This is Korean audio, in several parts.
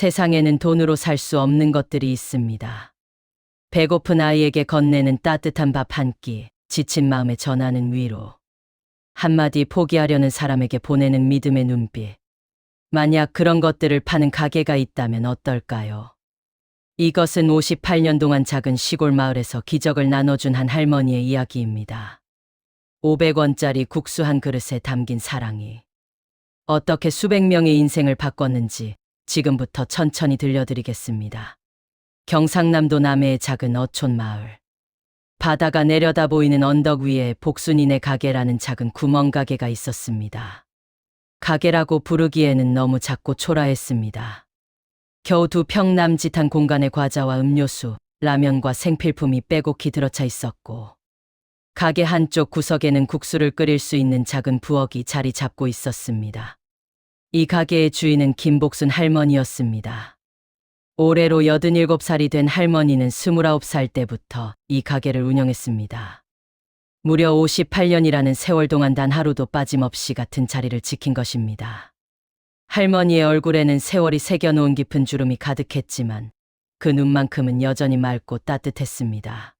세상에는 돈으로 살 수 없는 것들이 있습니다. 배고픈 아이에게 건네는 따뜻한 밥 한 끼, 지친 마음에 전하는 위로. 한마디 포기하려는 사람에게 보내는 믿음의 눈빛. 만약 그런 것들을 파는 가게가 있다면 어떨까요? 이것은 58년 동안 작은 시골 마을에서 기적을 나눠준 한 할머니의 이야기입니다. 500원짜리 국수 한 그릇에 담긴 사랑이 어떻게 수백 명의 인생을 바꿨는지 지금부터 천천히 들려드리겠습니다. 경상남도 남해의 작은 어촌 마을. 바다가 내려다 보이는 언덕 위에 복순이네 가게라는 작은 구멍가게가 있었습니다. 가게라고 부르기에는 너무 작고 초라했습니다. 겨우 2평 남짓한 공간에 과자와 음료수, 라면과 생필품이 빼곡히 들어차 있었고, 가게 한쪽 구석에는 국수를 끓일 수 있는 작은 부엌이 자리 잡고 있었습니다. 이 가게의 주인은 김복순 할머니였습니다. 올해로 87살이 된 할머니는 29살 때부터 이 가게를 운영했습니다. 무려 58년이라는 세월 동안 단 하루도 빠짐없이 같은 자리를 지킨 것입니다. 할머니의 얼굴에는 세월이 새겨놓은 깊은 주름이 가득했지만 그 눈만큼은 여전히 맑고 따뜻했습니다.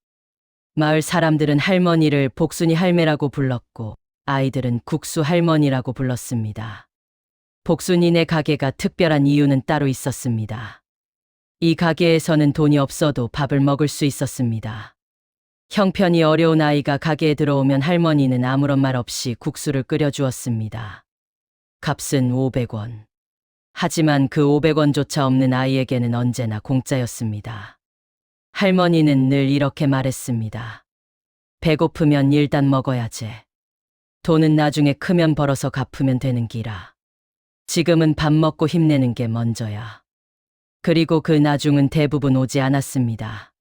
마을 사람들은 할머니를 복순이 할매라고 불렀고 아이들은 국수 할머니라고 불렀습니다. 복순이네 가게가 특별한 이유는 따로 있었습니다. 이 가게에서는 돈이 없어도 밥을 먹을 수 있었습니다. 형편이 어려운 아이가 가게에 들어오면 할머니는 아무런 말 없이 국수를 끓여주었습니다. 값은 500원. 하지만 그 500원조차 없는 아이에게는 언제나 공짜였습니다. 할머니는 늘 이렇게 말했습니다. 배고프면 일단 먹어야지. 돈은 나중에 크면 벌어서 갚으면 되는 기라. 지금은 밥 먹고 힘내는 게 먼저야. 그리고 그 나중은 대부분 오지 않았습니다.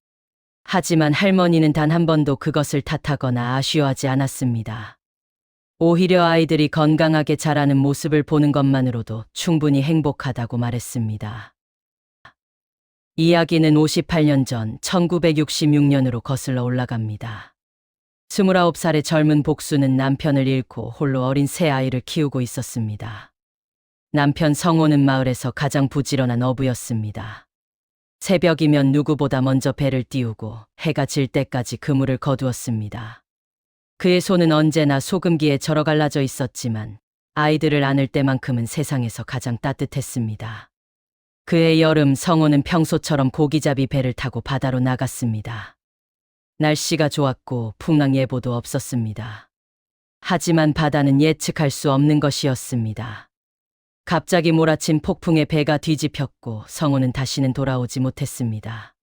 하지만 할머니는 단 한 번도 그것을 탓하거나 아쉬워하지 않았습니다. 오히려 아이들이 건강하게 자라는 모습을 보는 것만으로도 충분히 행복하다고 말했습니다. 이야기는 58년 전 1966년으로 거슬러 올라갑니다. 29살의 젊은 복수는 남편을 잃고 홀로 어린 새 아이를 키우고 있었습니다. 남편 성호는 마을에서 가장 부지런한 어부였습니다. 새벽이면 누구보다 먼저 배를 띄우고 해가 질 때까지 그물을 거두었습니다. 그의 손은 언제나 소금기에 절어 갈라져 있었지만 아이들을 안을 때만큼은 세상에서 가장 따뜻했습니다. 그해 여름 성호는 평소처럼 고기잡이 배를 타고 바다로 나갔습니다. 날씨가 좋았고 풍랑 예보도 없었습니다. 하지만 바다는 예측할 수 없는 것이었습니다. 갑자기 몰아친 폭풍에 배가 뒤집혔고 성호는 다시는 돌아오지 못했습니다.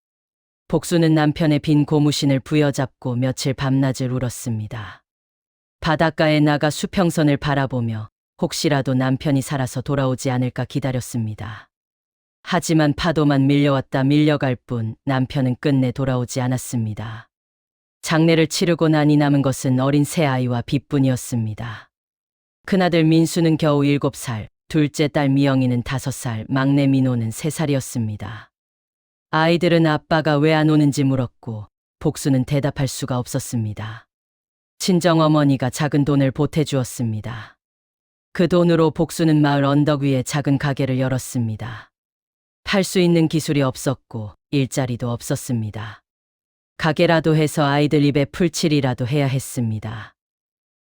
복수는 남편의 빈 고무신을 부여잡고 며칠 밤낮을 울었습니다. 바닷가에 나가 수평선을 바라보며 혹시라도 남편이 살아서 돌아오지 않을까 기다렸습니다. 하지만 파도만 밀려왔다 밀려갈 뿐 남편은 끝내 돌아오지 않았습니다. 장례를 치르고 나니 남은 것은 어린 새 아이와 빛뿐이었습니다. 큰아들 민수는 겨우 7살, 둘째 딸 미영이는 5살, 막내 민호는 3살이었습니다. 아이들은 아빠가 왜 안 오는지 물었고 복수는 대답할 수가 없었습니다. 친정어머니가 작은 돈을 보태주었습니다. 그 돈으로 복수는 마을 언덕 위에 작은 가게를 열었습니다. 팔 수 있는 기술이 없었고 일자리도 없었습니다. 가게라도 해서 아이들 입에 풀칠이라도 해야 했습니다.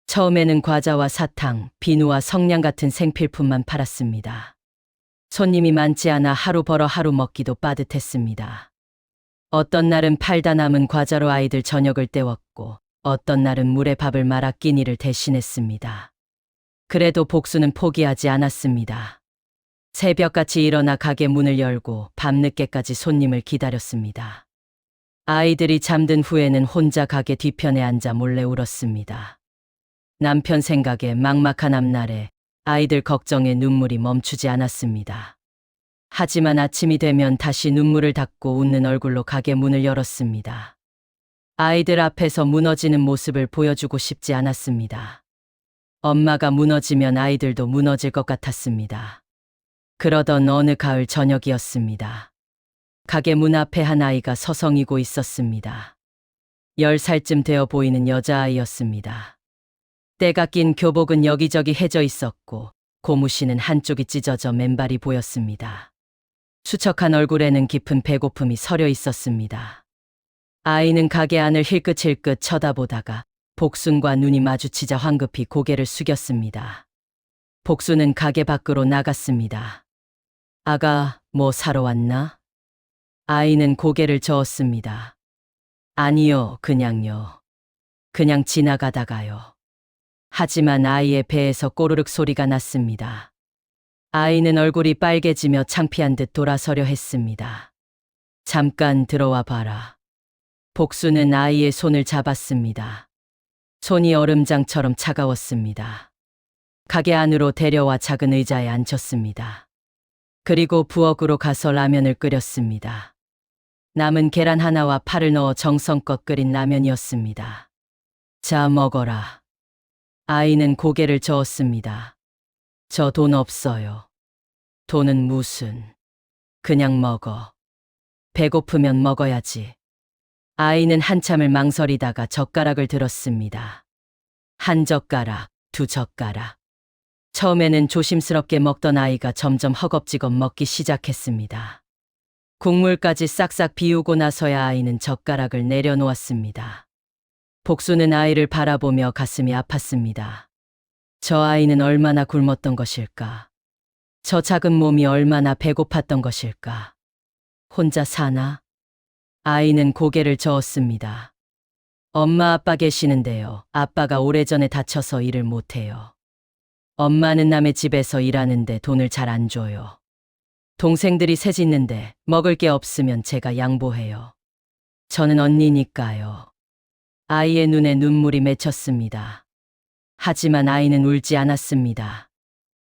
처음에는 과자와 사탕, 비누와 성냥 같은 생필품만 팔았습니다. 손님이 많지 않아 하루 벌어 하루 먹기도 빠듯했습니다. 어떤 날은 팔다 남은 과자로 아이들 저녁을 때웠고 어떤 날은 물에 밥을 말아 끼니를 대신했습니다. 그래도 복수는 포기하지 않았습니다. 새벽같이 일어나 가게 문을 열고 밤늦게까지 손님을 기다렸습니다. 아이들이 잠든 후에는 혼자 가게 뒤편에 앉아 몰래 울었습니다. 남편 생각에 막막한 앞날에 아이들 걱정에 눈물이 멈추지 않았습니다. 하지만 아침이 되면 다시 눈물을 닦고 웃는 얼굴로 가게 문을 열었습니다. 아이들 앞에서 무너지는 모습을 보여주고 싶지 않았습니다. 엄마가 무너지면 아이들도 무너질 것 같았습니다. 그러던 어느 가을 저녁이었습니다. 가게 문 앞에 한 아이가 서성이고 있었습니다. 10살쯤 되어 보이는 여자아이였습니다. 때가 낀 교복은 여기저기 해져 있었고 고무신은 한쪽이 찢어져 맨발이 보였습니다. 수척한 얼굴에는 깊은 배고픔이 서려 있었습니다. 아이는 가게 안을 힐끗힐끗 쳐다보다가 복순과 눈이 마주치자 황급히 고개를 숙였습니다. 복순은 가게 밖으로 나갔습니다. 아가, 뭐 사러 왔나? 아이는 고개를 저었습니다. 아니요, 그냥요. 그냥 지나가다가요. 하지만 아이의 배에서 꼬르륵 소리가 났습니다. 아이는 얼굴이 빨개지며 창피한 듯 돌아서려 했습니다. 잠깐 들어와 봐라. 복수는 아이의 손을 잡았습니다. 손이 얼음장처럼 차가웠습니다. 가게 안으로 데려와 작은 의자에 앉혔습니다. 그리고 부엌으로 가서 라면을 끓였습니다. 남은 계란 하나와 파를 넣어 정성껏 끓인 라면이었습니다. 자, 먹어라. 아이는 고개를 저었습니다. 저 돈 없어요. 돈은 무슨. 그냥 먹어. 배고프면 먹어야지. 아이는 한참을 망설이다가 젓가락을 들었습니다. 한 젓가락, 두 젓가락. 처음에는 조심스럽게 먹던 아이가 점점 허겁지겁 먹기 시작했습니다. 국물까지 싹싹 비우고 나서야 아이는 젓가락을 내려놓았습니다. 복수는 아이를 바라보며 가슴이 아팠습니다. 저 아이는 얼마나 굶었던 것일까? 저 작은 몸이 얼마나 배고팠던 것일까? 혼자 사나? 아이는 고개를 저었습니다. 엄마 아빠 계시는데요. 아빠가 오래전에 다쳐서 일을 못해요. 엄마는 남의 집에서 일하는데 돈을 잘 안 줘요. 동생들이 셋 있는데 먹을 게 없으면 제가 양보해요. 저는 언니니까요. 아이의 눈에 눈물이 맺혔습니다. 하지만 아이는 울지 않았습니다.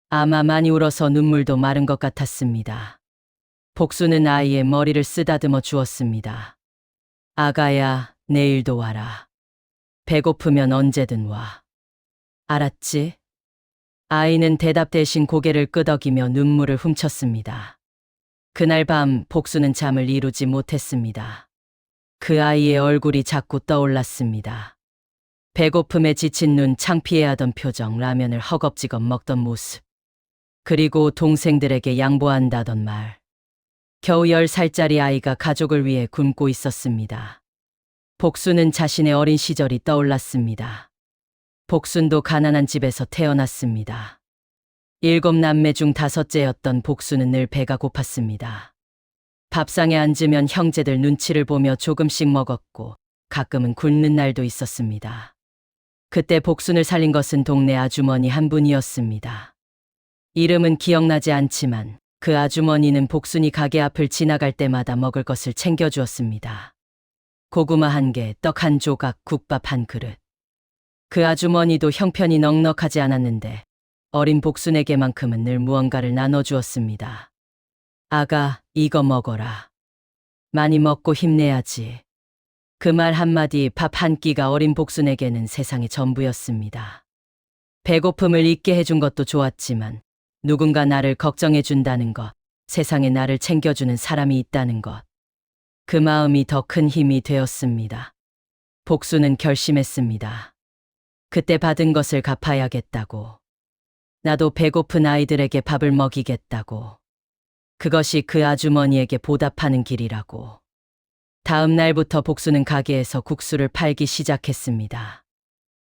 아마 많이 울어서 눈물도 마른 것 같았습니다. 복수는 아이의 머리를 쓰다듬어 주었습니다. 아가야, 내일도 와라. 배고프면 언제든 와. 알았지? 아이는 대답 대신 고개를 끄덕이며 눈물을 훔쳤습니다. 그날 밤 복수는 잠을 이루지 못했습니다. 그 아이의 얼굴이 자꾸 떠올랐습니다. 배고픔에 지친 눈, 창피해하던 표정, 라면을 허겁지겁 먹던 모습. 그리고 동생들에게 양보한다던 말. 겨우 10살짜리 아이가 가족을 위해 굶고 있었습니다. 복순은 자신의 어린 시절이 떠올랐습니다. 복순도 가난한 집에서 태어났습니다. 7남매 중 5째였던 복순은 늘 배가 고팠습니다. 밥상에 앉으면 형제들 눈치를 보며 조금씩 먹었고 가끔은 굶는 날도 있었습니다. 그때 복순을 살린 것은 동네 아주머니 한 분이었습니다. 이름은 기억나지 않지만 그 아주머니는 복순이 가게 앞을 지나갈 때마다 먹을 것을 챙겨주었습니다. 고구마 1개, 떡 1조각, 국밥 1그릇. 그 아주머니도 형편이 넉넉하지 않았는데 어린 복순에게만큼은 늘 무언가를 나눠주었습니다. 아가, 이거 먹어라. 많이 먹고 힘내야지. 그 말 한마디, 밥 한 끼가 어린 복순에게는 세상의 전부였습니다. 배고픔을 잊게 해준 것도 좋았지만 누군가 나를 걱정해 준다는 것, 세상에 나를 챙겨주는 사람이 있다는 것. 그 마음이 더 큰 힘이 되었습니다. 복순은 결심했습니다. 그때 받은 것을 갚아야겠다고. 나도 배고픈 아이들에게 밥을 먹이겠다고. 그것이 그 아주머니에게 보답하는 길이라고. 다음 날부터 복순은 가게에서 국수를 팔기 시작했습니다.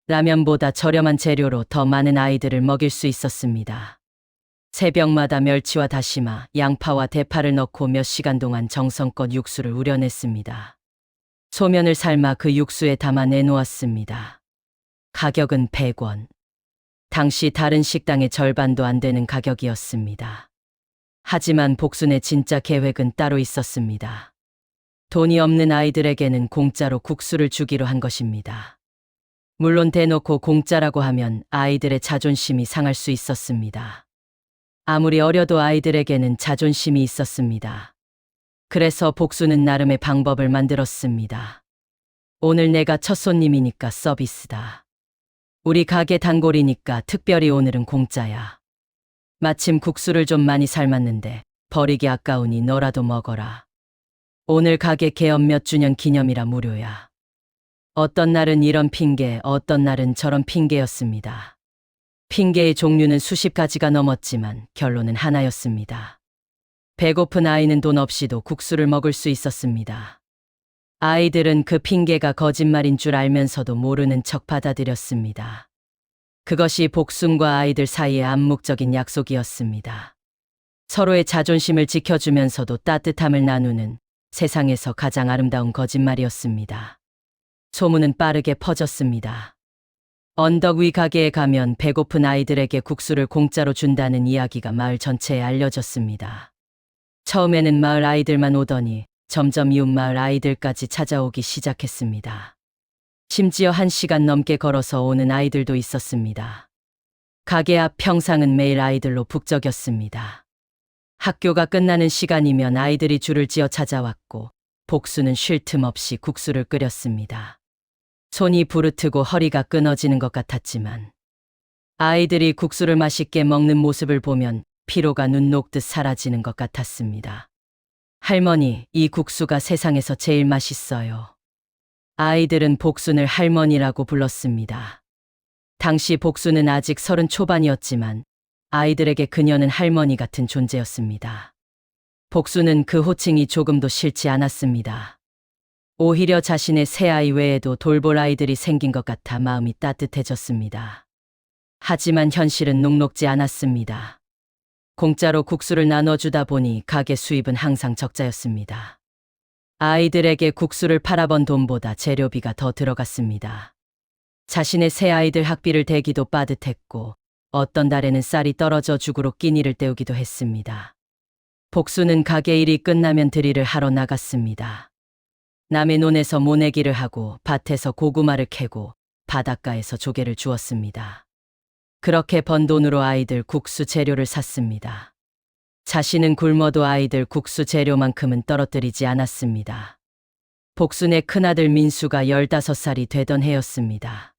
라면보다 저렴한 재료로 더 많은 아이들을 먹일 수 있었습니다. 새벽마다 멸치와 다시마, 양파와 대파를 넣고 몇 시간 동안 정성껏 육수를 우려냈습니다. 소면을 삶아 그 육수에 담아 내놓았습니다. 가격은 100원. 당시 다른 식당의 절반도 안 되는 가격이었습니다. 하지만 복순의 진짜 계획은 따로 있었습니다. 돈이 없는 아이들에게는 공짜로 국수를 주기로 한 것입니다. 물론 대놓고 공짜라고 하면 아이들의 자존심이 상할 수 있었습니다. 아무리 어려도 아이들에게는 자존심이 있었습니다. 그래서 복순은 나름의 방법을 만들었습니다. 오늘 내가 첫 손님이니까 서비스다. 우리 가게 단골이니까 특별히 오늘은 공짜야. 마침 국수를 좀 많이 삶았는데 버리기 아까우니 너라도 먹어라. 오늘 가게 개업 몇 주년 기념이라 무료야. 어떤 날은 이런 핑계, 어떤 날은 저런 핑계였습니다. 핑계의 종류는 수십 가지가 넘었지만 결론은 하나였습니다. 배고픈 아이는 돈 없이도 국수를 먹을 수 있었습니다. 아이들은 그 핑계가 거짓말인 줄 알면서도 모르는 척 받아들였습니다. 그것이 복순과 아이들 사이의 암묵적인 약속이었습니다. 서로의 자존심을 지켜주면서도 따뜻함을 나누는 세상에서 가장 아름다운 거짓말이었습니다. 소문은 빠르게 퍼졌습니다. 언덕 위 가게에 가면 배고픈 아이들에게 국수를 공짜로 준다는 이야기가 마을 전체에 알려졌습니다. 처음에는 마을 아이들만 오더니 점점 이웃 마을 아이들까지 찾아오기 시작했습니다. 심지어 1시간 넘게 걸어서 오는 아이들도 있었습니다. 가게 앞 평상은 매일 아이들로 북적였습니다. 학교가 끝나는 시간이면 아이들이 줄을 지어 찾아왔고 복수는 쉴 틈 없이 국수를 끓였습니다. 손이 부르트고 허리가 끊어지는 것 같았지만 아이들이 국수를 맛있게 먹는 모습을 보면 피로가 눈 녹듯 사라지는 것 같았습니다. 할머니, 이 국수가 세상에서 제일 맛있어요. 아이들은 복순을 할머니라고 불렀습니다. 당시 복순은 아직 30 초반이었지만 아이들에게 그녀는 할머니 같은 존재였습니다. 복순은 그 호칭이 조금도 싫지 않았습니다. 오히려 자신의 새아이 외에도 돌볼 아이들이 생긴 것 같아 마음이 따뜻해졌습니다. 하지만 현실은 녹록지 않았습니다. 공짜로 국수를 나눠주다 보니 가게 수입은 항상 적자였습니다. 아이들에게 국수를 팔아번 돈보다 재료비가 더 들어갔습니다. 자신의 새아이들 학비를 대기도 빠듯했고 어떤 달에는 쌀이 떨어져 죽으로 끼니를 때우기도 했습니다. 복수는 가게 일이 끝나면 들이를 하러 나갔습니다. 남의 논에서 모내기를 하고 밭에서 고구마를 캐고 바닷가에서 조개를 주었습니다. 그렇게 번 돈으로 아이들 국수 재료를 샀습니다. 자신은 굶어도 아이들 국수 재료만큼은 떨어뜨리지 않았습니다. 복순의 큰아들 민수가 15살이 되던 해였습니다.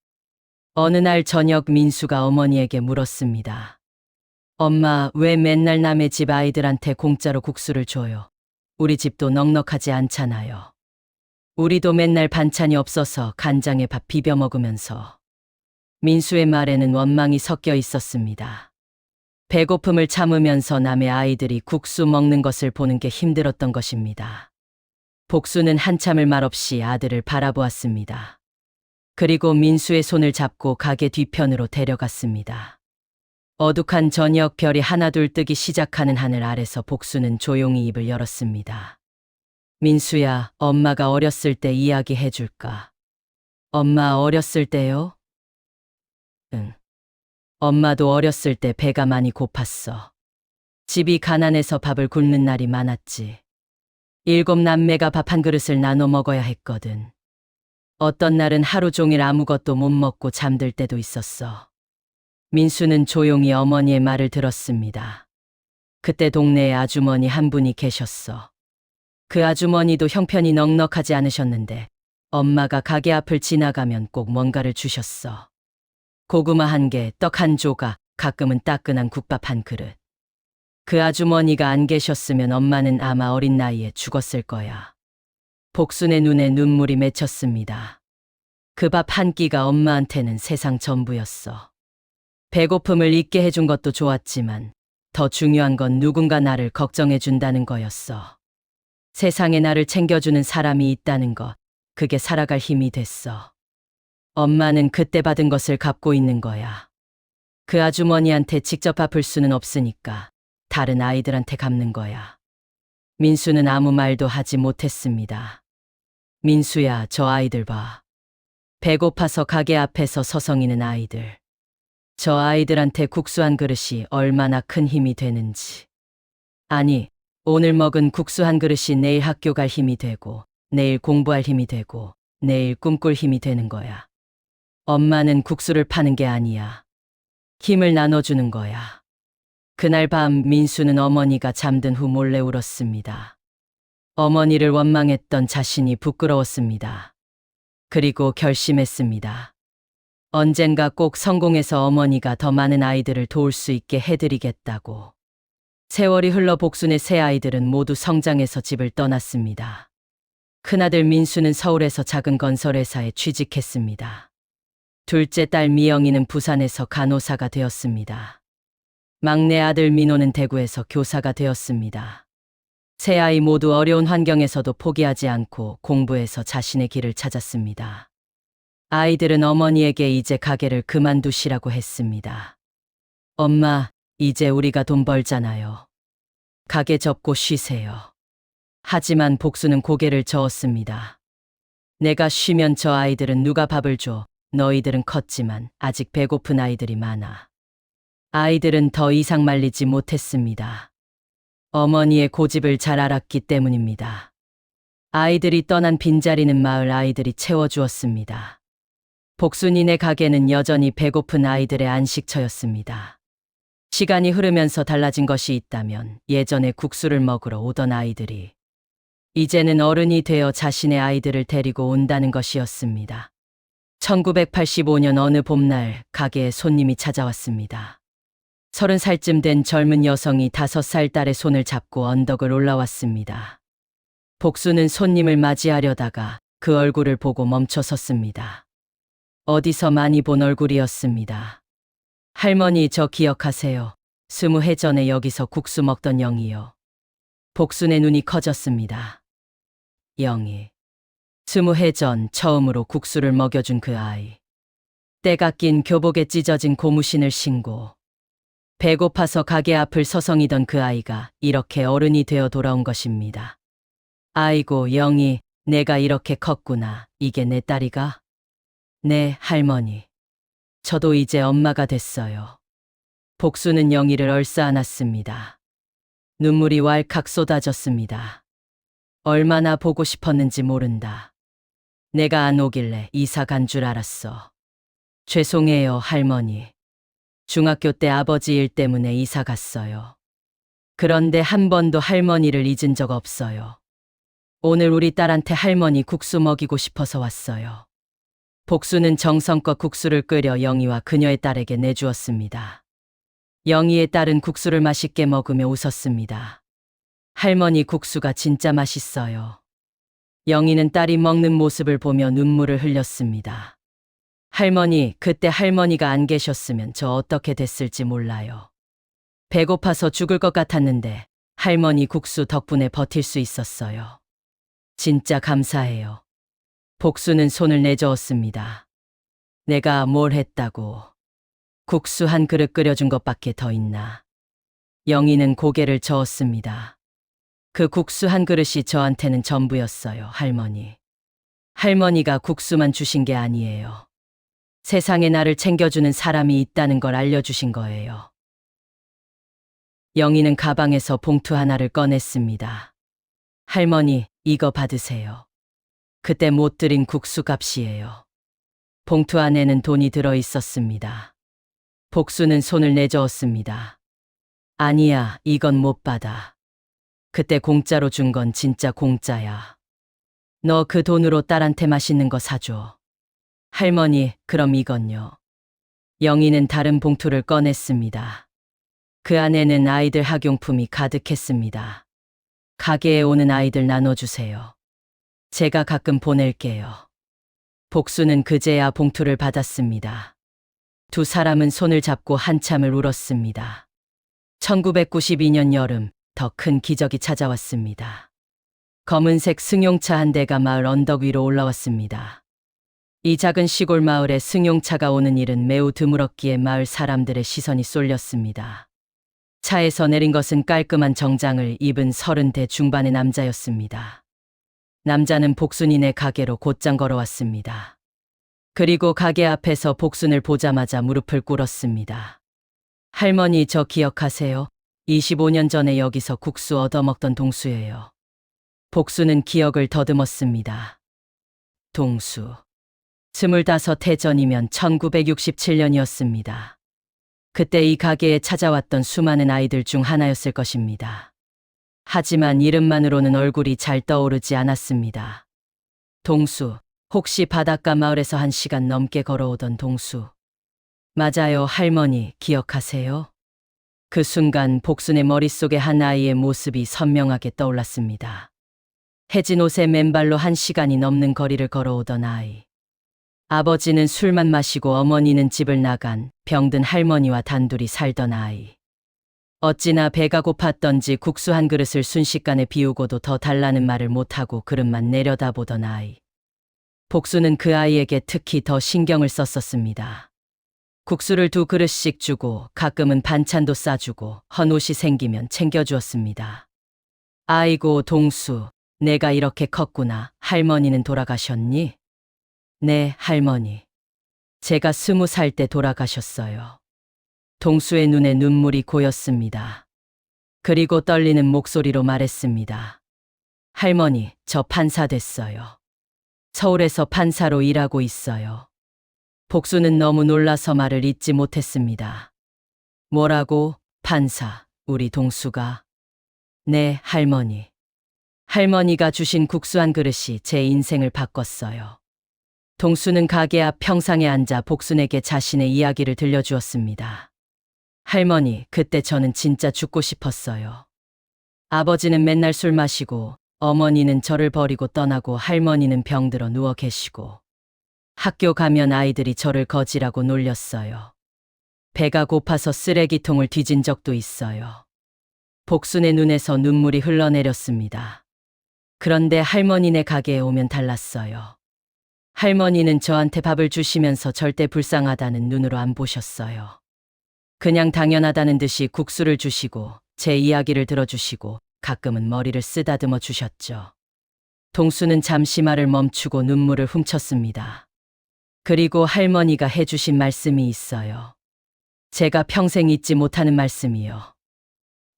어느 날 저녁 민수가 어머니에게 물었습니다. 엄마, 왜 맨날 남의 집 아이들한테 공짜로 국수를 줘요? 우리 집도 넉넉하지 않잖아요. 우리도 맨날 반찬이 없어서 간장에 밥 비벼 먹으면서. 민수의 말에는 원망이 섞여 있었습니다. 배고픔을 참으면서 남의 아이들이 국수 먹는 것을 보는 게 힘들었던 것입니다. 복수는 한참을 말없이 아들을 바라보았습니다. 그리고 민수의 손을 잡고 가게 뒤편으로 데려갔습니다. 어둑한 저녁 별이 하나둘 뜨기 시작하는 하늘 아래서 복수는 조용히 입을 열었습니다. 민수야, 엄마가 어렸을 때 이야기해 줄까? 엄마 어렸을 때요? 응. 엄마도 어렸을 때 배가 많이 고팠어. 집이 가난해서 밥을 굶는 날이 많았지. 7 남매가 밥 한 그릇을 나눠 먹어야 했거든. 어떤 날은 하루 종일 아무것도 못 먹고 잠들 때도 있었어. 민수는 조용히 어머니의 말을 들었습니다. 그때 동네에 아주머니 한 분이 계셨어. 그 아주머니도 형편이 넉넉하지 않으셨는데 엄마가 가게 앞을 지나가면 꼭 뭔가를 주셨어. 고구마 1개, 떡 1조각, 가끔은 따끈한 국밥 1그릇. 그 아주머니가 안 계셨으면 엄마는 아마 어린 나이에 죽었을 거야. 복순의 눈에 눈물이 맺혔습니다. 그 밥 한 끼가 엄마한테는 세상 전부였어. 배고픔을 잊게 해준 것도 좋았지만 더 중요한 건 누군가 나를 걱정해준다는 거였어. 세상에 나를 챙겨주는 사람이 있다는 것, 그게 살아갈 힘이 됐어. 엄마는 그때 받은 것을 갚고 있는 거야. 그 아주머니한테 직접 갚을 수는 없으니까 다른 아이들한테 갚는 거야. 민수는 아무 말도 하지 못했습니다. 민수야, 저 아이들 봐. 배고파서 가게 앞에서 서성이는 아이들. 저 아이들한테 국수 한 그릇이 얼마나 큰 힘이 되는지. 아니, 오늘 먹은 국수 한 그릇이 내일 학교 갈 힘이 되고, 내일 공부할 힘이 되고, 내일 꿈꿀 힘이 되는 거야. 엄마는 국수를 파는 게 아니야. 힘을 나눠주는 거야. 그날 밤 민수는 어머니가 잠든 후 몰래 울었습니다. 어머니를 원망했던 자신이 부끄러웠습니다. 그리고 결심했습니다. 언젠가 꼭 성공해서 어머니가 더 많은 아이들을 도울 수 있게 해드리겠다고. 세월이 흘러 복순의 세 아이들은 모두 성장해서 집을 떠났습니다. 큰아들 민수는 서울에서 작은 건설회사에 취직했습니다. 둘째 딸 미영이는 부산에서 간호사가 되었습니다. 막내 아들 민호는 대구에서 교사가 되었습니다. 세 아이 모두 어려운 환경에서도 포기하지 않고 공부해서 자신의 길을 찾았습니다. 아이들은 어머니에게 이제 가게를 그만두시라고 했습니다. 엄마, 이제 우리가 돈 벌잖아요. 가게 접고 쉬세요. 하지만 복수는 고개를 저었습니다. 내가 쉬면 저 아이들은 누가 밥을 줘? 너희들은 컸지만 아직 배고픈 아이들이 많아. 아이들은 더 이상 말리지 못했습니다. 어머니의 고집을 잘 알았기 때문입니다. 아이들이 떠난 빈자리는 마을 아이들이 채워주었습니다. 복순이네 가게는 여전히 배고픈 아이들의 안식처였습니다. 시간이 흐르면서 달라진 것이 있다면 예전에 국수를 먹으러 오던 아이들이 이제는 어른이 되어 자신의 아이들을 데리고 온다는 것이었습니다. 1985년 어느 봄날 가게에 손님이 찾아왔습니다. 30살쯤 된 젊은 여성이 5살 딸의 손을 잡고 언덕을 올라왔습니다. 복수는 손님을 맞이하려다가 그 얼굴을 보고 멈춰섰습니다. 어디서 많이 본 얼굴이었습니다. 할머니, 저 기억하세요? 20해 전에 여기서 국수 먹던 영이요. 복순의 눈이 커졌습니다. 영이. 20해 전 처음으로 국수를 먹여준 그 아이. 때가 낀 교복에 찢어진 고무신을 신고 배고파서 가게 앞을 서성이던 그 아이가 이렇게 어른이 되어 돌아온 것입니다. 아이고, 영이, 내가 이렇게 컸구나. 이게 내 딸이가? 네, 할머니. 저도 이제 엄마가 됐어요. 복수는 영희를 얼싸안았습니다. 눈물이 왈칵 쏟아졌습니다. 얼마나 보고 싶었는지 모른다. 내가 안 오길래 이사 간 줄 알았어. 죄송해요, 할머니. 중학교 때 아버지 일 때문에 이사 갔어요. 그런데 한 번도 할머니를 잊은 적 없어요. 오늘 우리 딸한테 할머니 국수 먹이고 싶어서 왔어요. 복수는 정성껏 국수를 끓여 영희와 그녀의 딸에게 내주었습니다. 영희의 딸은 국수를 맛있게 먹으며 웃었습니다. 할머니, 국수가 진짜 맛있어요. 영희는 딸이 먹는 모습을 보며 눈물을 흘렸습니다. 할머니, 그때 할머니가 안 계셨으면 저 어떻게 됐을지 몰라요. 배고파서 죽을 것 같았는데 할머니 국수 덕분에 버틸 수 있었어요. 진짜 감사해요. 복수는 손을 내저었습니다. 내가 뭘 했다고. 국수 한 그릇 끓여준 것밖에 더 있나. 영희는 고개를 저었습니다. 그 국수 한 그릇이 저한테는 전부였어요, 할머니. 할머니가 국수만 주신 게 아니에요. 세상에 나를 챙겨주는 사람이 있다는 걸 알려주신 거예요. 영희는 가방에서 봉투 하나를 꺼냈습니다. 할머니, 이거 받으세요. 그때 못 드린 국수 값이에요. 봉투 안에는 돈이 들어 있었습니다. 복수는 손을 내저었습니다. 아니야, 이건 못 받아. 그때 공짜로 준 건 진짜 공짜야. 너 그 돈으로 딸한테 맛있는 거 사줘. 할머니, 그럼 이건요. 영희는 다른 봉투를 꺼냈습니다. 그 안에는 아이들 학용품이 가득했습니다. 가게에 오는 아이들 나눠주세요. 제가 가끔 보낼게요. 복수는 그제야 봉투를 받았습니다. 두 사람은 손을 잡고 한참을 울었습니다. 1992년 여름, 더 큰 기적이 찾아왔습니다. 검은색 승용차 한 대가 마을 언덕 위로 올라왔습니다. 이 작은 시골 마을에 승용차가 오는 일은 매우 드물었기에 마을 사람들의 시선이 쏠렸습니다. 차에서 내린 것은 깔끔한 정장을 입은 30대 중반의 남자였습니다. 남자는 복순이네 가게로 곧장 걸어왔습니다. 그리고 가게 앞에서 복순을 보자마자 무릎을 꿇었습니다. 할머니, 저 기억하세요? 25년 전에 여기서 국수 얻어먹던 동수예요. 복순은 기억을 더듬었습니다. 동수. 25해 전이면 1967년이었습니다. 그때 이 가게에 찾아왔던 수많은 아이들 중 하나였을 것입니다. 하지만 이름만으로는 얼굴이 잘 떠오르지 않았습니다. 동수, 혹시 바닷가 마을에서 1시간 넘게 걸어오던 동수. 맞아요, 할머니, 기억하세요? 그 순간 복순의 머릿속에 한 아이의 모습이 선명하게 떠올랐습니다. 해진 옷에 맨발로 1시간이 넘는 거리를 걸어오던 아이. 아버지는 술만 마시고 어머니는 집을 나간 병든 할머니와 단둘이 살던 아이. 어찌나 배가 고팠던지 국수 한 그릇을 순식간에 비우고도 더 달라는 말을 못하고 그릇만 내려다보던 아이. 복수는 그 아이에게 특히 더 신경을 썼었습니다. 국수를 2그릇씩 주고 가끔은 반찬도 싸주고 헌옷이 생기면 챙겨주었습니다. 아이고 동수, 내가 이렇게 컸구나. 할머니는 돌아가셨니? 네, 할머니. 제가 20살 때 돌아가셨어요. 동수의 눈에 눈물이 고였습니다. 그리고 떨리는 목소리로 말했습니다. 할머니, 저 판사 됐어요. 서울에서 판사로 일하고 있어요. 복수는 너무 놀라서 말을 잇지 못했습니다. 뭐라고? 판사, 우리 동수가? 네, 할머니. 할머니가 주신 국수 한 그릇이 제 인생을 바꿨어요. 동수는 가게 앞 평상에 앉아 복순에게 자신의 이야기를 들려주었습니다. 할머니, 그때 저는 진짜 죽고 싶었어요. 아버지는 맨날 술 마시고, 어머니는 저를 버리고 떠나고 할머니는 병들어 누워 계시고, 학교 가면 아이들이 저를 거지라고 놀렸어요. 배가 고파서 쓰레기통을 뒤진 적도 있어요. 복순의 눈에서 눈물이 흘러내렸습니다. 그런데 할머니네 가게에 오면 달랐어요. 할머니는 저한테 밥을 주시면서 절대 불쌍하다는 눈으로 안 보셨어요. 그냥 당연하다는 듯이 국수를 주시고 제 이야기를 들어주시고 가끔은 머리를 쓰다듬어 주셨죠. 동수는 잠시 말을 멈추고 눈물을 훔쳤습니다. 그리고 할머니가 해주신 말씀이 있어요. 제가 평생 잊지 못하는 말씀이요.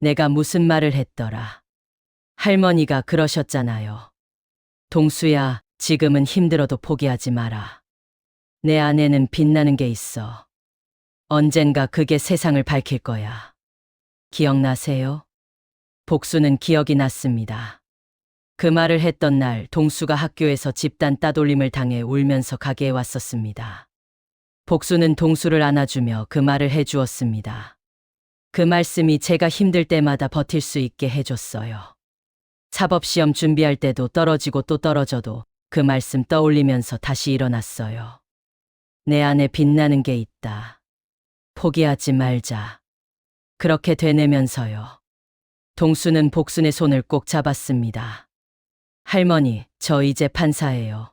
내가 무슨 말을 했더라. 할머니가 그러셨잖아요. 동수야, 지금은 힘들어도 포기하지 마라. 내 안에는 빛나는 게 있어. 언젠가 그게 세상을 밝힐 거야. 기억나세요? 복수는 기억이 났습니다. 그 말을 했던 날 동수가 학교에서 집단 따돌림을 당해 울면서 가게에 왔었습니다. 복수는 동수를 안아주며 그 말을 해주었습니다. 그 말씀이 제가 힘들 때마다 버틸 수 있게 해줬어요. 사법시험 준비할 때도 떨어지고 또 떨어져도 그 말씀 떠올리면서 다시 일어났어요. 내 안에 빛나는 게 있다. 포기하지 말자. 그렇게 되뇌면서요. 동수는 복순의 손을 꼭 잡았습니다. 할머니, 저 이제 판사예요.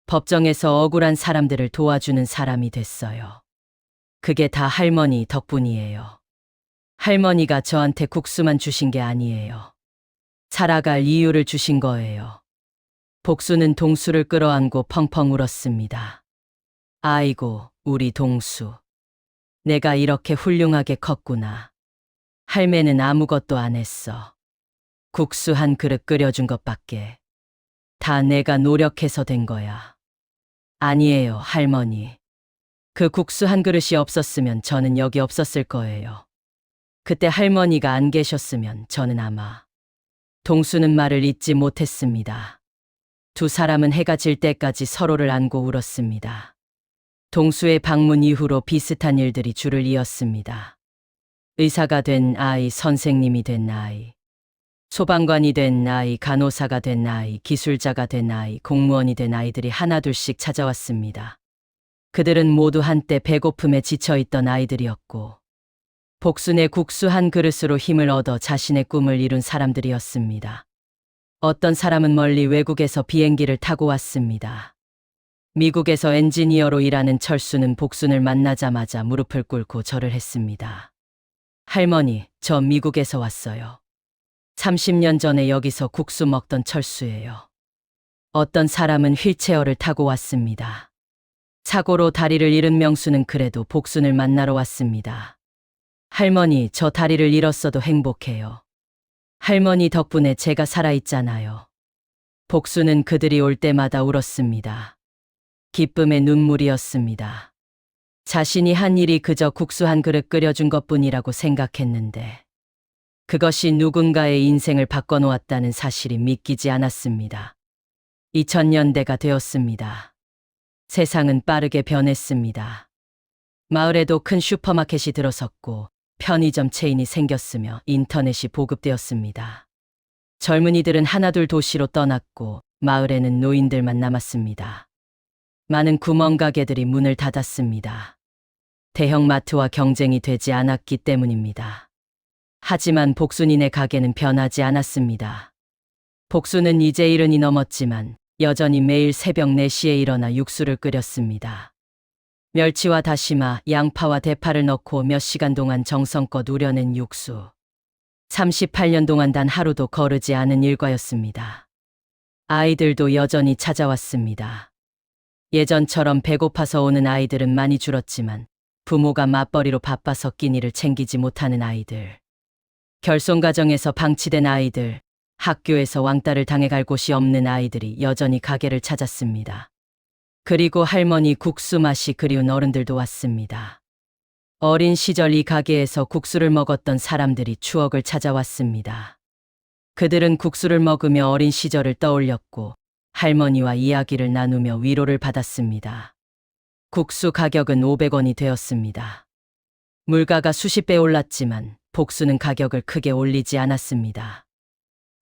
법정에서 억울한 사람들을 도와주는 사람이 됐어요. 그게 다 할머니 덕분이에요. 할머니가 저한테 국수만 주신 게 아니에요. 살아갈 이유를 주신 거예요. 복수는 동수를 끌어안고 펑펑 울었습니다. 아이고, 우리 동수. 내가 이렇게 훌륭하게 컸구나. 할매는 아무것도 안 했어. 국수 한 그릇 끓여준 것밖에. 다 내가 노력해서 된 거야. 아니에요, 할머니. 그 국수 한 그릇이 없었으면 저는 여기 없었을 거예요. 그때 할머니가 안 계셨으면 저는 아마. 동수는 말을 잇지 못했습니다. 두 사람은 해가 질 때까지 서로를 안고 울었습니다. 동수의 방문 이후로 비슷한 일들이 줄을 이었습니다. 의사가 된 아이, 선생님이 된 아이, 소방관이 된 아이, 간호사가 된 아이, 기술자가 된 아이, 공무원이 된 아이들이 하나둘씩 찾아왔습니다. 그들은 모두 한때 배고픔에 지쳐있던 아이들이었고 복순의 국수 한 그릇으로 힘을 얻어 자신의 꿈을 이룬 사람들이었습니다. 어떤 사람은 멀리 외국에서 비행기를 타고 왔습니다. 미국에서 엔지니어로 일하는 철수는 복순을 만나자마자 무릎을 꿇고 절을 했습니다. 할머니, 저 미국에서 왔어요. 30년 전에 여기서 국수 먹던 철수예요. 어떤 사람은 휠체어를 타고 왔습니다. 사고로 다리를 잃은 명수는 그래도 복순을 만나러 왔습니다. 할머니, 저 다리를 잃었어도 행복해요. 할머니 덕분에 제가 살아있잖아요. 복수는 그들이 올 때마다 울었습니다. 기쁨의 눈물이었습니다. 자신이 한 일이 그저 국수 한 그릇 끓여준 것뿐이라고 생각했는데 그것이 누군가의 인생을 바꿔놓았다는 사실이 믿기지 않았습니다. 2000년대가 되었습니다. 세상은 빠르게 변했습니다. 마을에도 큰 슈퍼마켓이 들어섰고 편의점 체인이 생겼으며 인터넷이 보급되었습니다. 젊은이들은 하나둘 도시로 떠났고 마을에는 노인들만 남았습니다. 많은 구멍가게들이 문을 닫았습니다. 대형마트와 경쟁이 되지 않았기 때문입니다. 하지만 복순이네 가게는 변하지 않았습니다. 복순은 이제 70이 넘었지만 여전히 매일 새벽 4시에 일어나 육수를 끓였습니다. 멸치와 다시마, 양파와 대파를 넣고 몇 시간 동안 정성껏 우려낸 육수. 38년 동안 단 하루도 거르지 않은 일과였습니다. 아이들도 여전히 찾아왔습니다. 예전처럼 배고파서 오는 아이들은 많이 줄었지만 부모가 맞벌이로 바빠서 끼니를 챙기지 못하는 아이들, 결손가정에서 방치된 아이들, 학교에서 왕따를 당해갈 곳이 없는 아이들이 여전히 가게를 찾았습니다. 그리고 할머니 국수 맛이 그리운 어른들도 왔습니다. 어린 시절 이 가게에서 국수를 먹었던 사람들이 추억을 찾아왔습니다. 그들은 국수를 먹으며 어린 시절을 떠올렸고 할머니와 이야기를 나누며 위로를 받았습니다. 국수 가격은 500원이 되었습니다. 물가가 수십 배 올랐지만 복수는 가격을 크게 올리지 않았습니다.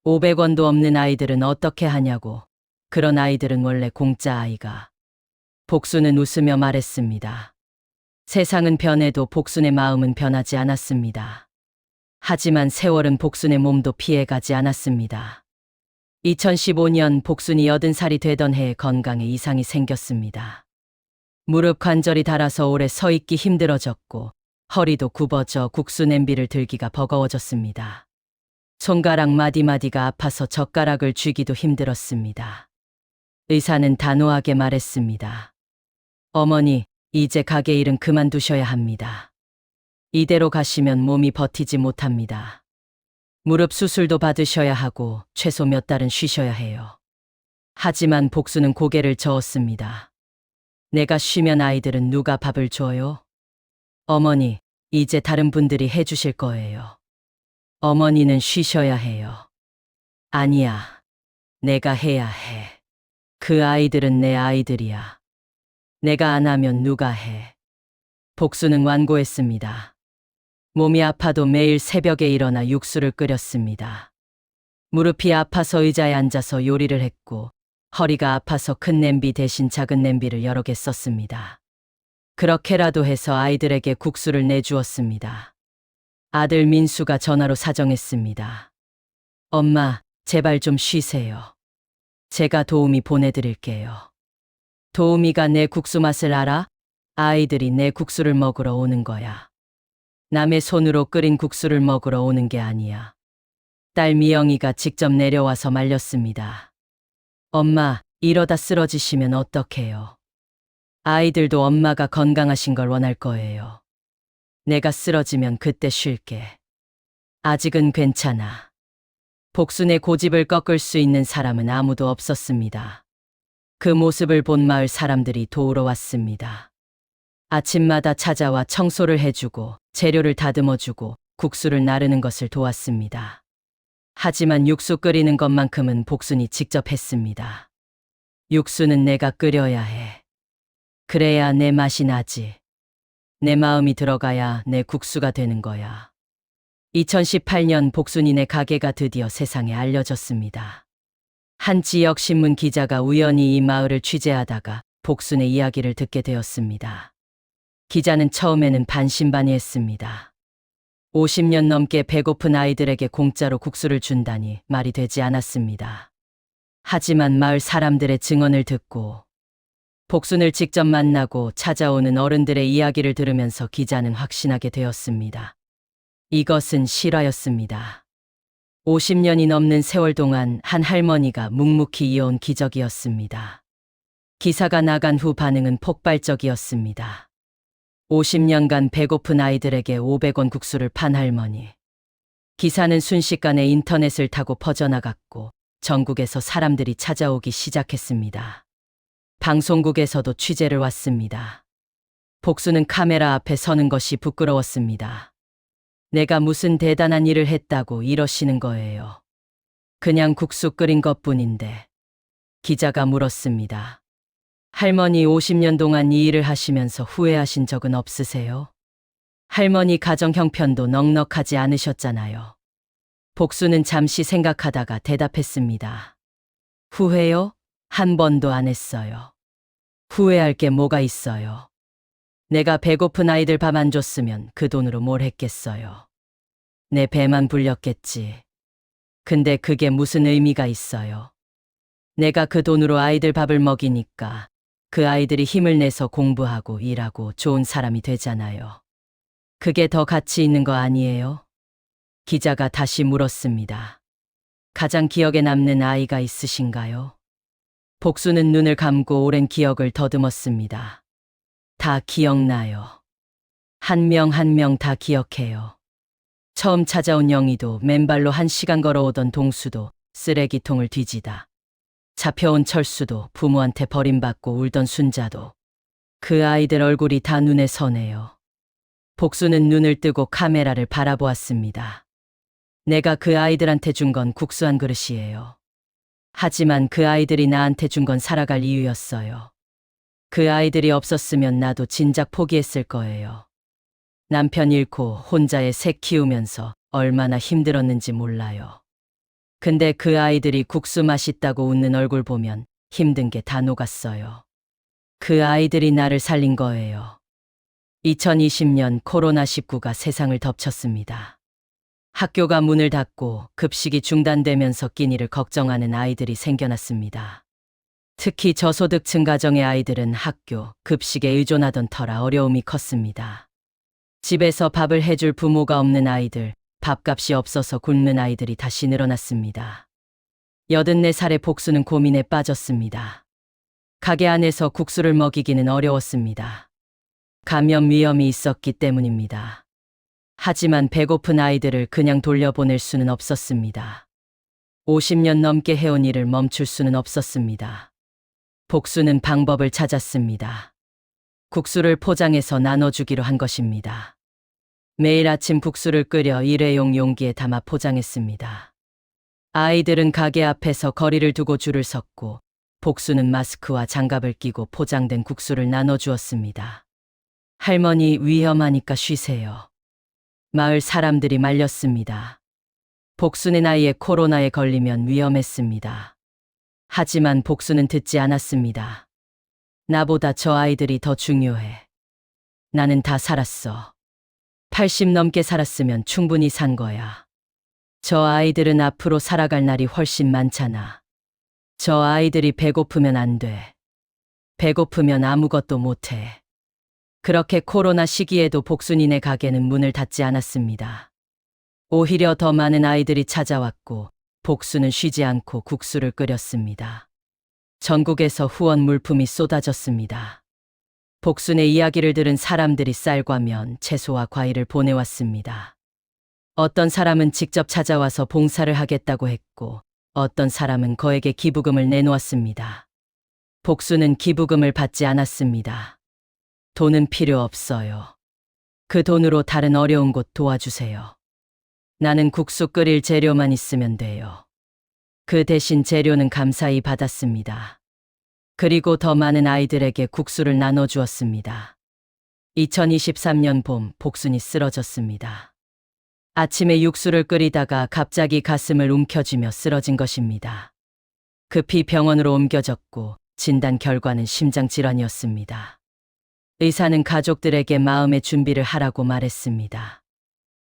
500원도 없는 아이들은 어떻게 하냐고. 그런 아이들은 원래 공짜 아이가. 복수는 웃으며 말했습니다. 세상은 변해도 복순의 마음은 변하지 않았습니다. 하지만 세월은 복순의 몸도 피해가지 않았습니다. 2015년 복순이 80살이 되던 해에 건강에 이상이 생겼습니다. 무릎 관절이 닳아서 오래 서 있기 힘들어졌고 허리도 굽어져 국수 냄비를 들기가 버거워졌습니다. 손가락 마디마디가 아파서 젓가락을 쥐기도 힘들었습니다. 의사는 단호하게 말했습니다. 어머니, 이제 가게 일은 그만두셔야 합니다. 이대로 가시면 몸이 버티지 못합니다. 무릎 수술도 받으셔야 하고 최소 몇 달은 쉬셔야 해요. 하지만 복수는 고개를 저었습니다. 내가 쉬면 아이들은 누가 밥을 줘요? 어머니, 이제 다른 분들이 해주실 거예요. 어머니는 쉬셔야 해요. 아니야, 내가 해야 해. 그 아이들은 내 아이들이야. 내가 안 하면 누가 해. 복수는 완고했습니다. 몸이 아파도 매일 새벽에 일어나 육수를 끓였습니다. 무릎이 아파서 의자에 앉아서 요리를 했고 허리가 아파서 큰 냄비 대신 작은 냄비를 여러 개 썼습니다. 그렇게라도 해서 아이들에게 국수를 내주었습니다. 아들 민수가 전화로 사정했습니다. 엄마, 제발 좀 쉬세요. 제가 도우미 보내드릴게요. 도우미가 내 국수 맛을 알아? 아이들이 내 국수를 먹으러 오는 거야. 남의 손으로 끓인 국수를 먹으러 오는 게 아니야. 딸 미영이가 직접 내려와서 말렸습니다. 엄마, 이러다 쓰러지시면 어떡해요? 아이들도 엄마가 건강하신 걸 원할 거예요. 내가 쓰러지면 그때 쉴게. 아직은 괜찮아. 복순의 고집을 꺾을 수 있는 사람은 아무도 없었습니다. 그 모습을 본 마을 사람들이 도우러 왔습니다. 아침마다 찾아와 청소를 해주고 재료를 다듬어주고 국수를 나르는 것을 도왔습니다. 하지만 육수 끓이는 것만큼은 복순이 직접 했습니다. 육수는 내가 끓여야 해. 그래야 내 맛이 나지. 내 마음이 들어가야 내 국수가 되는 거야. 2018년 복순이네 가게가 드디어 세상에 알려졌습니다. 한 지역 신문 기자가 우연히 이 마을을 취재하다가 복순의 이야기를 듣게 되었습니다. 기자는 처음에는 반신반의했습니다. 50년 넘게 배고픈 아이들에게 공짜로 국수를 준다니 말이 되지 않았습니다. 하지만 마을 사람들의 증언을 듣고 복순을 직접 만나고 찾아오는 어른들의 이야기를 들으면서 기자는 확신하게 되었습니다. 이것은 실화였습니다. 50년이 넘는 세월 동안 한 할머니가 묵묵히 이어온 기적이었습니다. 기사가 나간 후 반응은 폭발적이었습니다. 50년간 배고픈 아이들에게 500원 국수를 판 할머니. 기사는 순식간에 인터넷을 타고 퍼져나갔고 전국에서 사람들이 찾아오기 시작했습니다. 방송국에서도 취재를 왔습니다. 복수는 카메라 앞에 서는 것이 부끄러웠습니다. 내가 무슨 대단한 일을 했다고 이러시는 거예요. 그냥 국수 끓인 것뿐인데. 기자가 물었습니다. 할머니 50년 동안 이 일을 하시면서 후회하신 적은 없으세요? 할머니 가정 형편도 넉넉하지 않으셨잖아요. 복수는 잠시 생각하다가 대답했습니다. 후회요? 한 번도 안 했어요. 후회할 게 뭐가 있어요. 내가 배고픈 아이들 밥 안 줬으면 그 돈으로 뭘 했겠어요. 내 배만 불렸겠지. 근데 그게 무슨 의미가 있어요. 내가 그 돈으로 아이들 밥을 먹이니까 그 아이들이 힘을 내서 공부하고 일하고 좋은 사람이 되잖아요. 그게 더 가치 있는 거 아니에요? 기자가 다시 물었습니다. 가장 기억에 남는 아이가 있으신가요? 복수는 눈을 감고 오랜 기억을 더듬었습니다. 다 기억나요. 한 명 한 명 다 기억해요. 처음 찾아온 영희도, 맨발로 1시간 걸어오던 동수도, 쓰레기통을 뒤지다 잡혀온 철수도, 부모한테 버림받고 울던 순자도. 그 아이들 얼굴이 다 눈에 선해요. 복수는 눈을 뜨고 카메라를 바라보았습니다. 내가 그 아이들한테 준 건 국수 한 그릇이에요. 하지만 그 아이들이 나한테 준 건 살아갈 이유였어요. 그 아이들이 없었으면 나도 진작 포기했을 거예요. 남편 잃고 혼자의 새 키우면서 얼마나 힘들었는지 몰라요. 근데 그 아이들이 국수 맛있다고 웃는 얼굴 보면 힘든 게 다 녹았어요. 그 아이들이 나를 살린 거예요. 2020년 코로나19가 세상을 덮쳤습니다. 학교가 문을 닫고 급식이 중단되면서 끼니를 걱정하는 아이들이 생겨났습니다. 특히 저소득층 가정의 아이들은 학교, 급식에 의존하던 터라 어려움이 컸습니다. 집에서 밥을 해줄 부모가 없는 아이들, 밥값이 없어서 굶는 아이들이 다시 늘어났습니다. 84살의 복수는 고민에 빠졌습니다. 가게 안에서 국수를 먹이기는 어려웠습니다. 감염 위험이 있었기 때문입니다. 하지만 배고픈 아이들을 그냥 돌려보낼 수는 없었습니다. 50년 넘게 해온 일을 멈출 수는 없었습니다. 복수는 방법을 찾았습니다. 국수를 포장해서 나눠주기로 한 것입니다. 매일 아침 국수를 끓여 일회용 용기에 담아 포장했습니다. 아이들은 가게 앞에서 거리를 두고 줄을 섰고 복수는 마스크와 장갑을 끼고 포장된 국수를 나눠주었습니다. 할머니, 위험하니까 쉬세요. 마을 사람들이 말렸습니다. 복수네 나이에 코로나에 걸리면 위험했습니다. 하지만 복수는 듣지 않았습니다. 나보다 저 아이들이 더 중요해. 나는 다 살았어. 80 넘게 살았으면 충분히 산 거야. 저 아이들은 앞으로 살아갈 날이 훨씬 많잖아. 저 아이들이 배고프면 안 돼. 배고프면 아무것도 못해. 그렇게 코로나 시기에도 복순이네 가게는 문을 닫지 않았습니다. 오히려 더 많은 아이들이 찾아왔고 복수는 쉬지 않고 국수를 끓였습니다. 전국에서 후원 물품이 쏟아졌습니다. 복순의 이야기를 들은 사람들이 쌀과 면, 채소와 과일을 보내왔습니다. 어떤 사람은 직접 찾아와서 봉사를 하겠다고 했고 어떤 사람은 거액의 기부금을 내놓았습니다. 복순은 기부금을 받지 않았습니다. 돈은 필요 없어요. 그 돈으로 다른 어려운 곳 도와주세요. 나는 국수 끓일 재료만 있으면 돼요. 그 대신 재료는 감사히 받았습니다. 그리고 더 많은 아이들에게 국수를 나눠주었습니다. 2023년 봄, 복순이 쓰러졌습니다. 아침에 육수를 끓이다가 갑자기 가슴을 움켜쥐며 쓰러진 것입니다. 급히 병원으로 옮겨졌고 진단 결과는 심장질환이었습니다. 의사는 가족들에게 마음의 준비를 하라고 말했습니다.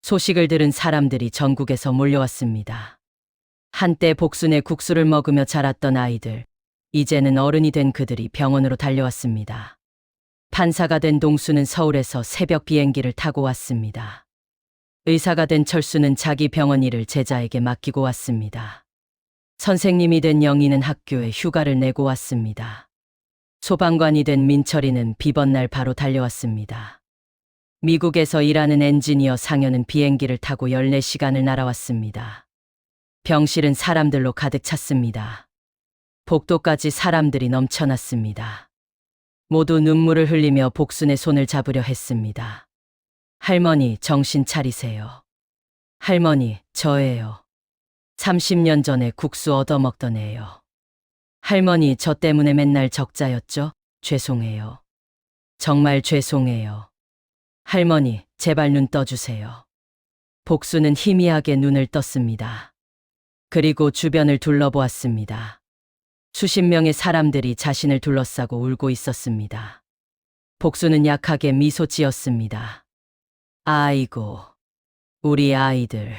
소식을 들은 사람들이 전국에서 몰려왔습니다. 한때 복순의 국수를 먹으며 자랐던 아이들, 이제는 어른이 된 그들이 병원으로 달려왔습니다. 판사가 된 동수는 서울에서 새벽 비행기를 타고 왔습니다. 의사가 된 철수는 자기 병원 일을 제자에게 맡기고 왔습니다. 선생님이 된 영희는 학교에 휴가를 내고 왔습니다. 소방관이 된 민철이는 비번날 바로 달려왔습니다. 미국에서 일하는 엔지니어 상현은 비행기를 타고 14시간을 날아왔습니다. 병실은 사람들로 가득 찼습니다. 복도까지 사람들이 넘쳐났습니다. 모두 눈물을 흘리며 복순의 손을 잡으려 했습니다. 할머니, 정신 차리세요. 할머니, 저예요. 30년 전에 국수 얻어먹던 애요. 할머니, 저 때문에 맨날 적자였죠? 죄송해요. 정말 죄송해요. 할머니, 제발 눈 떠주세요. 복수는 희미하게 눈을 떴습니다. 그리고 주변을 둘러보았습니다. 수십 명의 사람들이 자신을 둘러싸고 울고 있었습니다. 복수는 약하게 미소 지었습니다. 아이고, 우리 아이들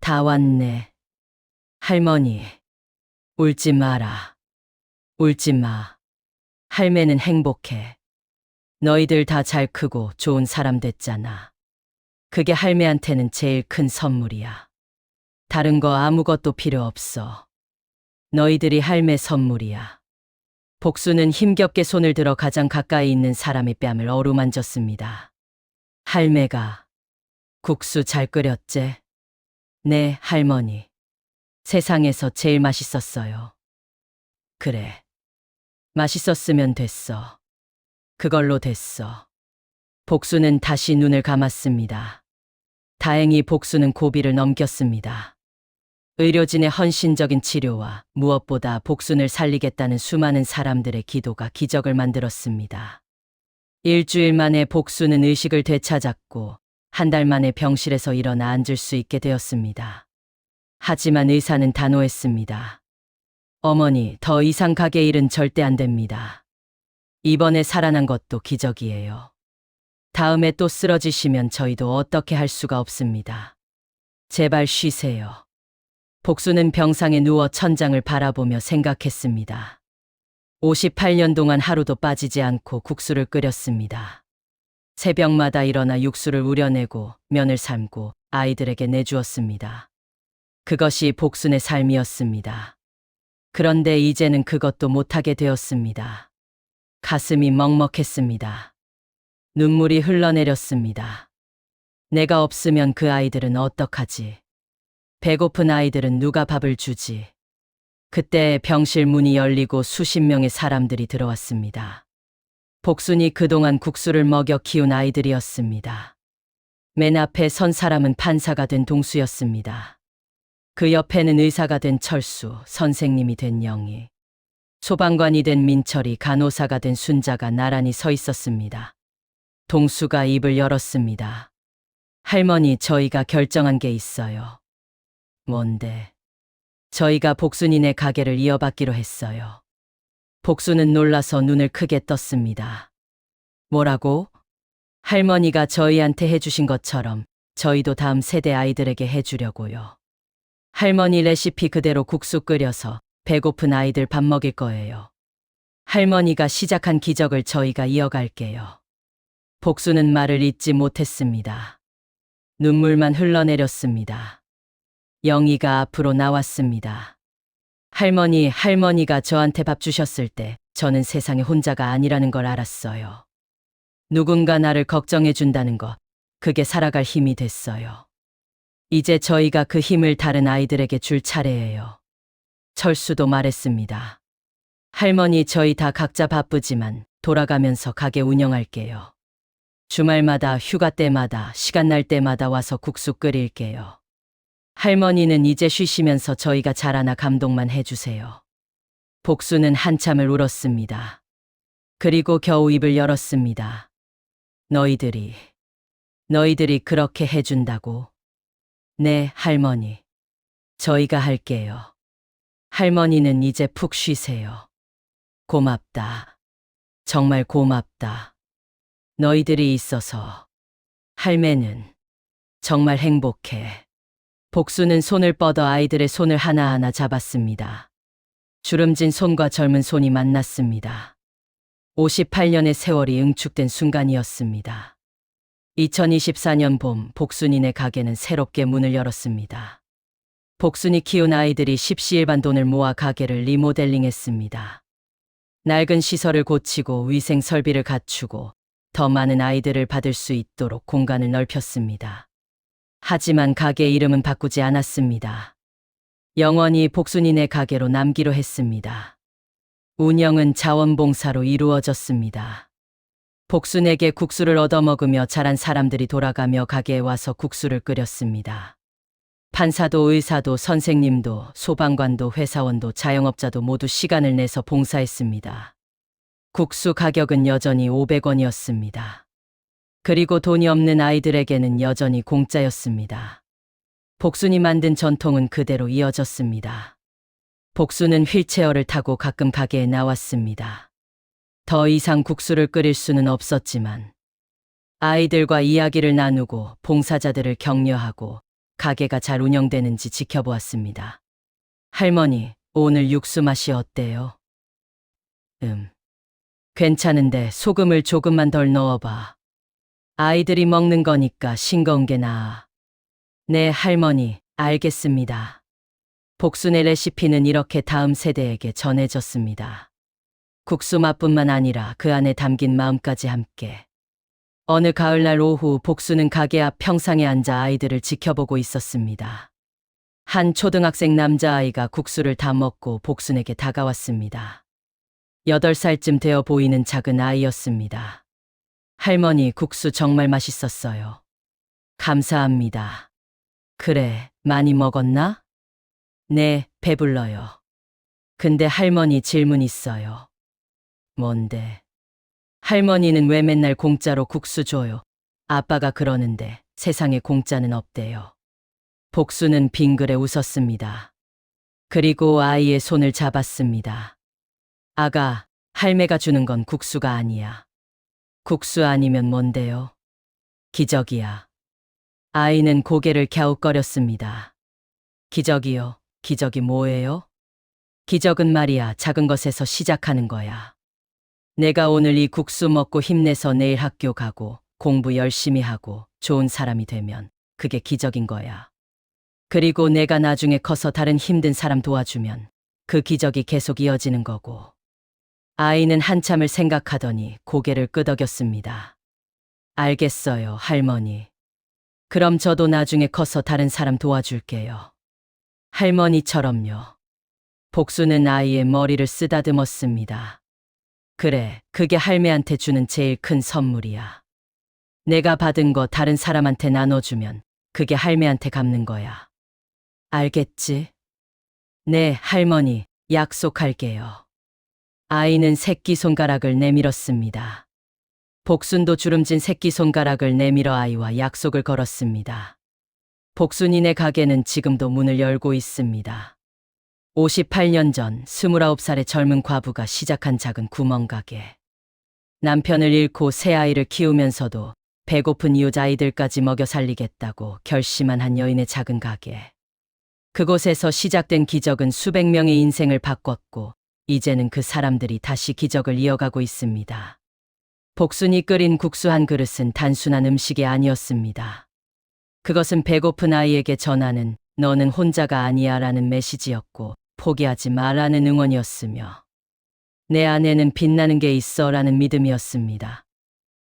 다 왔네. 할머니, 울지 마라. 울지 마. 할매는 행복해. 너희들 다 잘 크고 좋은 사람 됐잖아. 그게 할매한테는 제일 큰 선물이야. 다른 거 아무것도 필요 없어. 너희들이 할매 선물이야. 복수는 힘겹게 손을 들어 가장 가까이 있는 사람의 뺨을 어루만졌습니다. 할매가 국수 잘 끓였제? 네, 할머니. 세상에서 제일 맛있었어요. 그래. 맛있었으면 됐어. 그걸로 됐어. 복수는 다시 눈을 감았습니다. 다행히 복수는 고비를 넘겼습니다. 의료진의 헌신적인 치료와 무엇보다 복순을 살리겠다는 수많은 사람들의 기도가 기적을 만들었습니다. 일주일 만에 복수는 의식을 되찾았고 한 달 만에 병실에서 일어나 앉을 수 있게 되었습니다. 하지만 의사는 단호했습니다. 어머니, 더 이상 가게 일은 절대 안 됩니다. 이번에 살아난 것도 기적이에요. 다음에 또 쓰러지시면 저희도 어떻게 할 수가 없습니다. 제발 쉬세요. 복수는 병상에 누워 천장을 바라보며 생각했습니다. 58년 동안 하루도 빠지지 않고 국수를 끓였습니다. 새벽마다 일어나 육수를 우려내고 면을 삶고 아이들에게 내주었습니다. 그것이 복순의 삶이었습니다. 그런데 이제는 그것도 못하게 되었습니다. 가슴이 먹먹했습니다. 눈물이 흘러내렸습니다. 내가 없으면 그 아이들은 어떡하지? 배고픈 아이들은 누가 밥을 주지? 그때 병실 문이 열리고 수십 명의 사람들이 들어왔습니다. 복순이 그동안 국수를 먹여 키운 아이들이었습니다. 맨 앞에 선 사람은 판사가 된 동수였습니다. 그 옆에는 의사가 된 철수, 선생님이 된 영희, 소방관이 된 민철이, 간호사가 된 순자가 나란히 서 있었습니다. 동수가 입을 열었습니다. 할머니, 저희가 결정한 게 있어요. 뭔데? 저희가 복순이네 가게를 이어받기로 했어요. 복순은 놀라서 눈을 크게 떴습니다. 뭐라고? 할머니가 저희한테 해주신 것처럼 저희도 다음 세대 아이들에게 해주려고요. 할머니 레시피 그대로 국수 끓여서 배고픈 아이들 밥 먹일 거예요. 할머니가 시작한 기적을 저희가 이어갈게요. 복순은 말을 잇지 못했습니다. 눈물만 흘러내렸습니다. 영희가 앞으로 나왔습니다. 할머니가 저한테 밥 주셨을 때 저는 세상에 혼자가 아니라는 걸 알았어요. 누군가 나를 걱정해 준다는 것, 그게 살아갈 힘이 됐어요. 이제 저희가 그 힘을 다른 아이들에게 줄 차례예요. 철수도 말했습니다. 할머니, 저희 다 각자 바쁘지만 돌아가면서 가게 운영할게요. 주말마다, 휴가 때마다, 시간 날 때마다 와서 국수 끓일게요. 할머니는 이제 쉬시면서 저희가 자라나 감동만 해주세요. 복수는 한참을 울었습니다. 그리고 겨우 입을 열었습니다. 너희들이 그렇게 해준다고? 네, 할머니. 저희가 할게요. 할머니는 이제 푹 쉬세요. 고맙다. 정말 고맙다. 너희들이 있어서. 할매는 정말 행복해. 복수는 손을 뻗어 아이들의 손을 하나하나 잡았습니다. 주름진 손과 젊은 손이 만났습니다. 58년의 세월이 응축된 순간이었습니다. 2024년 봄, 복순이네 가게는 새롭게 문을 열었습니다. 복순이 키운 아이들이 십시일반 돈을 모아 가게를 리모델링했습니다. 낡은 시설을 고치고 위생 설비를 갖추고 더 많은 아이들을 받을 수 있도록 공간을 넓혔습니다. 하지만 가게 이름은 바꾸지 않았습니다. 영원히 복순이네 가게로 남기로 했습니다. 운영은 자원봉사로 이루어졌습니다. 복순에게 국수를 얻어먹으며 자란 사람들이 돌아가며 가게에 와서 국수를 끓였습니다. 판사도 의사도 선생님도 소방관도 회사원도 자영업자도 모두 시간을 내서 봉사했습니다. 국수 가격은 여전히 500원이었습니다. 그리고 돈이 없는 아이들에게는 여전히 공짜였습니다. 복순이 만든 전통은 그대로 이어졌습니다. 복순은 휠체어를 타고 가끔 가게에 나왔습니다. 더 이상 국수를 끓일 수는 없었지만 아이들과 이야기를 나누고 봉사자들을 격려하고 가게가 잘 운영되는지 지켜보았습니다. 할머니, 오늘 육수 맛이 어때요? 괜찮은데 소금을 조금만 덜 넣어봐. 아이들이 먹는 거니까 싱거운 게 나아. 네, 할머니, 알겠습니다. 복순의 레시피는 이렇게 다음 세대에게 전해졌습니다. 국수 맛뿐만 아니라 그 안에 담긴 마음까지 함께. 어느 가을날 오후 복순은 가게 앞 평상에 앉아 아이들을 지켜보고 있었습니다. 한 초등학생 남자아이가 국수를 다 먹고 복순에게 다가왔습니다. 8살쯤 되어 보이는 작은 아이였습니다. 할머니, 국수 정말 맛있었어요. 감사합니다. 그래, 많이 먹었나? 네, 배불러요. 근데 할머니, 질문 있어요. 뭔데? 할머니는 왜 맨날 공짜로 국수 줘요? 아빠가 그러는데 세상에 공짜는 없대요. 복수는 빙그레 웃었습니다. 그리고 아이의 손을 잡았습니다. 아가, 할매가 주는 건 국수가 아니야. 국수 아니면 뭔데요? 기적이야. 아이는 고개를 갸웃거렸습니다. 기적이요? 기적이 뭐예요? 기적은 말이야, 작은 것에서 시작하는 거야. 내가 오늘 이 국수 먹고 힘내서 내일 학교 가고 공부 열심히 하고 좋은 사람이 되면 그게 기적인 거야. 그리고 내가 나중에 커서 다른 힘든 사람 도와주면 그 기적이 계속 이어지는 거고. 아이는 한참을 생각하더니 고개를 끄덕였습니다. 알겠어요, 할머니. 그럼 저도 나중에 커서 다른 사람 도와줄게요. 할머니처럼요. 복수는 아이의 머리를 쓰다듬었습니다. 그래, 그게 할매한테 주는 제일 큰 선물이야. 내가 받은 거 다른 사람한테 나눠주면 그게 할매한테 갚는 거야. 알겠지? 네, 할머니, 약속할게요. 아이는 새끼손가락을 내밀었습니다. 복순도 주름진 새끼손가락을 내밀어 아이와 약속을 걸었습니다. 복순이네 가게는 지금도 문을 열고 있습니다. 58년 전 29살의 젊은 과부가 시작한 작은 구멍가게. 남편을 잃고 새 아이를 키우면서도 배고픈 이웃 아이들까지 먹여 살리겠다고 결심한 한 여인의 작은 가게. 그곳에서 시작된 기적은 수백 명의 인생을 바꿨고 이제는 그 사람들이 다시 기적을 이어가고 있습니다. 복순이 끓인 국수 한 그릇은 단순한 음식이 아니었습니다. 그것은 배고픈 아이에게 전하는 너는 혼자가 아니야 라는 메시지였고 포기하지 마라는 응원이었으며 내 안에는 빛나는 게 있어 라는 믿음이었습니다.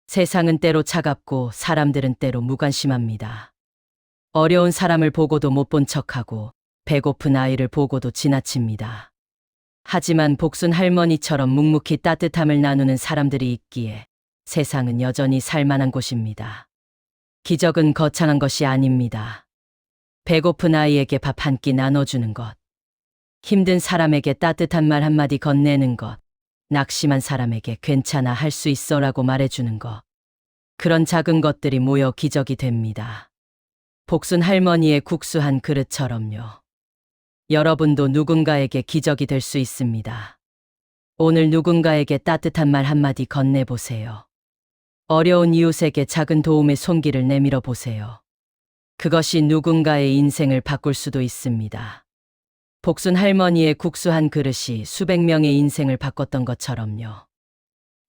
세상은 때로 차갑고 사람들은 때로 무관심합니다. 어려운 사람을 보고도 못 본 척하고 배고픈 아이를 보고도 지나칩니다. 하지만 복순 할머니처럼 묵묵히 따뜻함을 나누는 사람들이 있기에 세상은 여전히 살만한 곳입니다. 기적은 거창한 것이 아닙니다. 배고픈 아이에게 밥 한 끼 나눠주는 것, 힘든 사람에게 따뜻한 말 한마디 건네는 것, 낙심한 사람에게 괜찮아 할 수 있어라고 말해주는 것. 그런 작은 것들이 모여 기적이 됩니다. 복순 할머니의 국수 한 그릇처럼요. 여러분도 누군가에게 기적이 될 수 있습니다. 오늘 누군가에게 따뜻한 말 한마디 건네보세요. 어려운 이웃에게 작은 도움의 손길을 내밀어 보세요. 그것이 누군가의 인생을 바꿀 수도 있습니다. 복순 할머니의 국수 한 그릇이 수백 명의 인생을 바꿨던 것처럼요.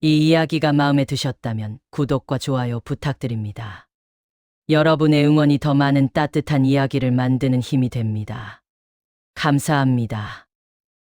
이 이야기가 마음에 드셨다면 구독과 좋아요 부탁드립니다. 여러분의 응원이 더 많은 따뜻한 이야기를 만드는 힘이 됩니다. 감사합니다.